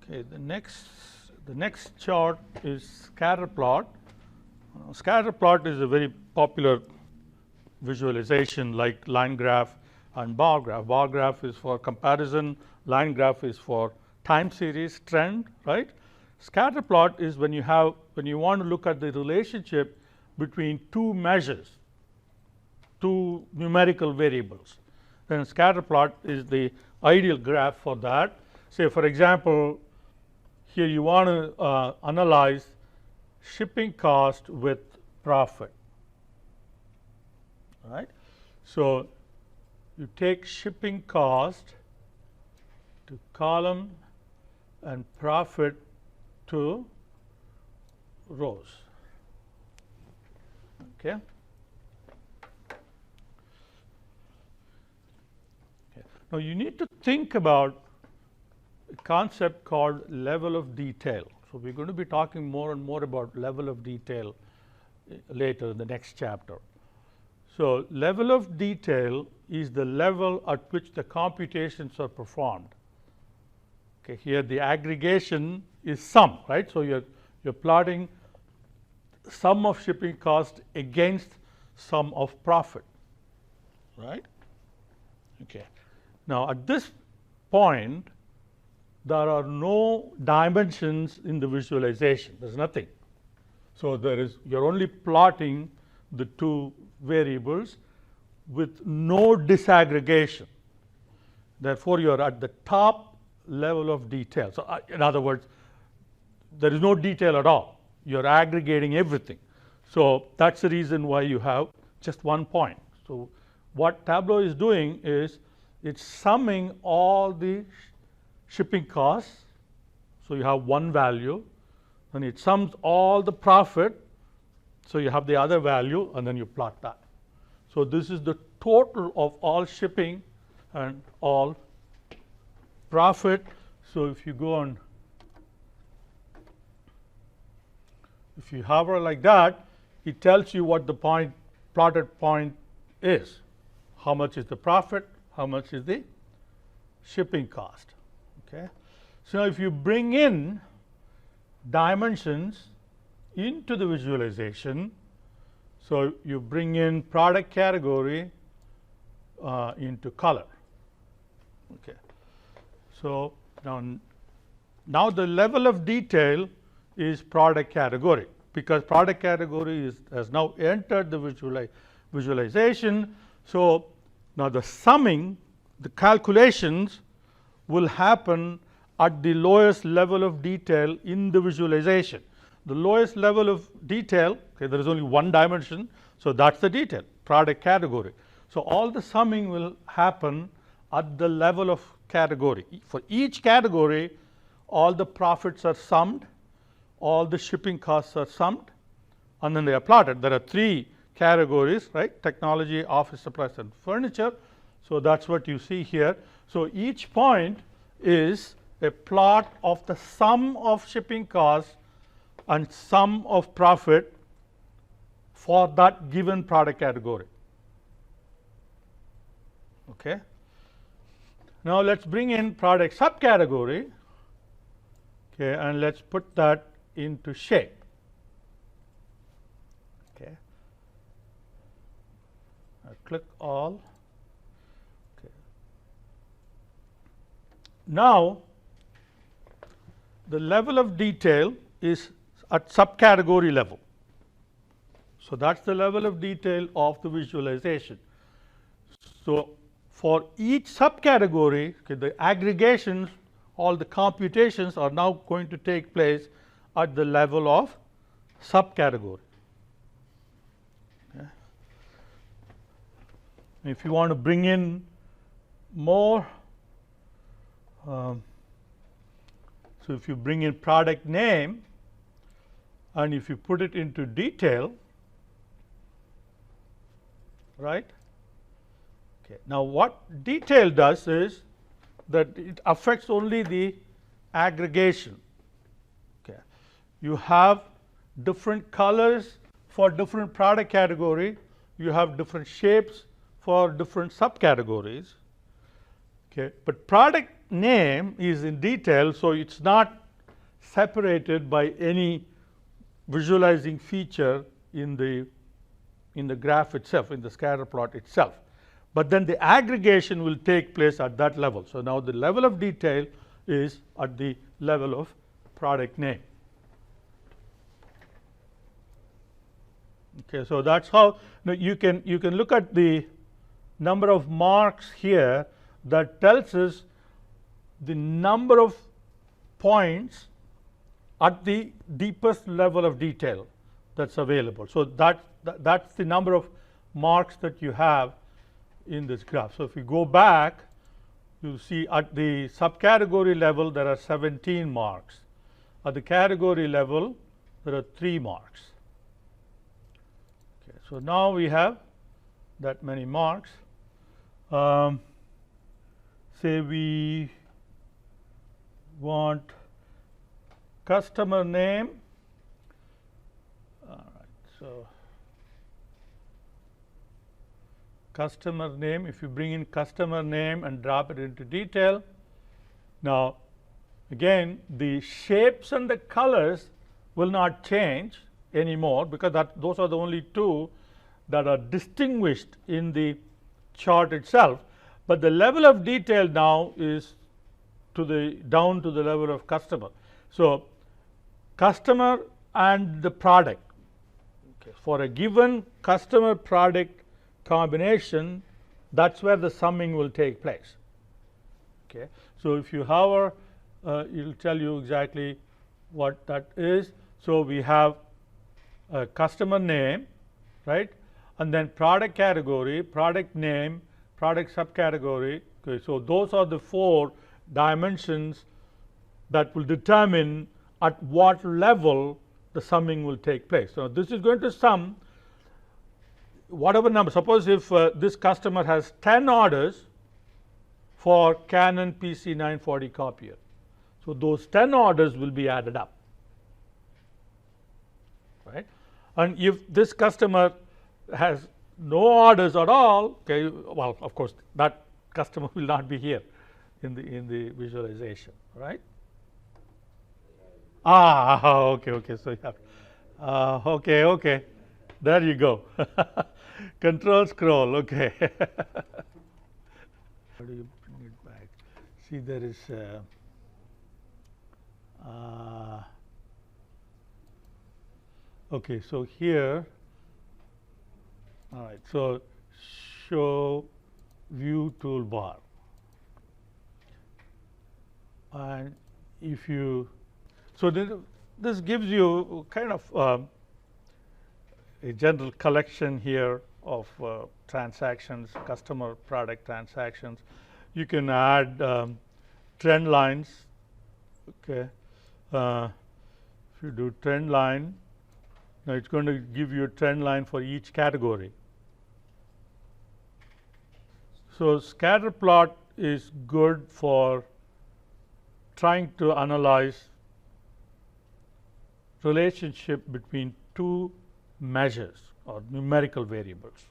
Okay, the next chart is scatter plot. Scatter plot is a very popular visualization like line graph and bar graph. Bar graph is for comparison, line graph is for time series trend, right? Scatter plot is when you want to look at the relationship between two measures, two numerical variables. Then scatter plot is the ideal graph for that. Say for example, here you want to analyze shipping cost with profit, right? So you take shipping cost to column and profit to rows. Okay. Now you need to think about a concept called level of detail. So we're going to be talking more and more about level of detail later in the next chapter. So level of detail is the level at which the computations are performed. Okay, here the aggregation is sum, right? So you're plotting sum of shipping cost against sum of profit, right? Okay. Now at this point, there are no dimensions in the visualization. There's nothing. So you're only plotting the two variables with no disaggregation. Therefore, you're at the top level of detail. So in other words, there is no detail at all. You're aggregating everything. So that's the reason why you have just one point. So what Tableau is doing is it's summing all the shipping costs. So you have one value, and it sums all the profit. So you have the other value, and then you plot that. So this is the total of all shipping and all profit. So if you go on, if you hover like that, it tells you what the plotted point is. How much is the profit? How much is the shipping cost? Okay. So now if you bring in dimensions into the visualization, so you bring in product category into color. Okay. So now the level of detail is product category, because product category has now entered the visualization. So now the summing, the calculations will happen at the lowest level of detail in the visualization. The lowest level of detail, okay, there is only one dimension, so that's the detail, product category. So all the summing will happen at the level of category. For each category, all the profits are summed, all the shipping costs are summed, and then they are plotted. There are three categories, right? Technology, office supplies, and furniture. So that's what you see here. So each point is a plot of the sum of shipping costs and sum of profit for that given product category. Okay. Now let's bring in product subcategory, okay, and let's put that into shape. Okay. I click all. Okay. Now the level of detail is at subcategory level. So that's the level of detail of the visualization. So for each subcategory, okay, the aggregations, all the computations are now going to take place at the level of subcategory. Okay. If you want to bring in more, so if you bring in product name and if you put it into detail, right? Okay. Now what detail does is that it affects only the aggregation. Okay. You have different colors for different product category. You have different shapes for different subcategories. Okay. But product name is in detail, so it's not separated by any visualizing feature in the graph itself, in the scatter plot itself. But then the aggregation will take place at that level. So now the level of detail is at the level of product name. Okay, so that's how you can look at the number of marks here that tells us the number of points at the deepest level of detail that's available. So that's the number of marks that you have in this graph. So if you go back, you see at the subcategory level there are 17 marks. At the category level there are 3 marks. Okay, so now we have that many marks. Say we want customer name. All right, so customer name, if you bring in customer name and drop it into detail, now again the shapes and the colors will not change anymore, because those are the only two that are distinguished in the chart itself, but the level of detail now is down to the level of customer. So customer and the product, okay, for a given customer product combination, that's where the summing will take place. Okay, so if you hover, it will tell you exactly what that is. So we have a customer name, right, and then product category, product name, product subcategory. Okay, so those are the 4 dimensions that will determine at what level the summing will take place. So this is going to sum whatever number. Suppose if this customer has 10 orders for Canon PC 940 copier, so those 10 orders will be added up, right? And if this customer has no orders at all, okay, well, of course that customer will not be here in the visualization, right? Okay, so you have okay, there you go. Control scroll, okay. How do you bring it back? See, there is okay, so here, all right, so show view toolbar, and if you, so this gives you kind of a general collection here of transactions, customer product transactions. You can add trend lines. Okay, if you do trend line, now it's going to give you a trend line for each category. So scatter plot is good for trying to analyze relationship between 2 measures or numerical variables.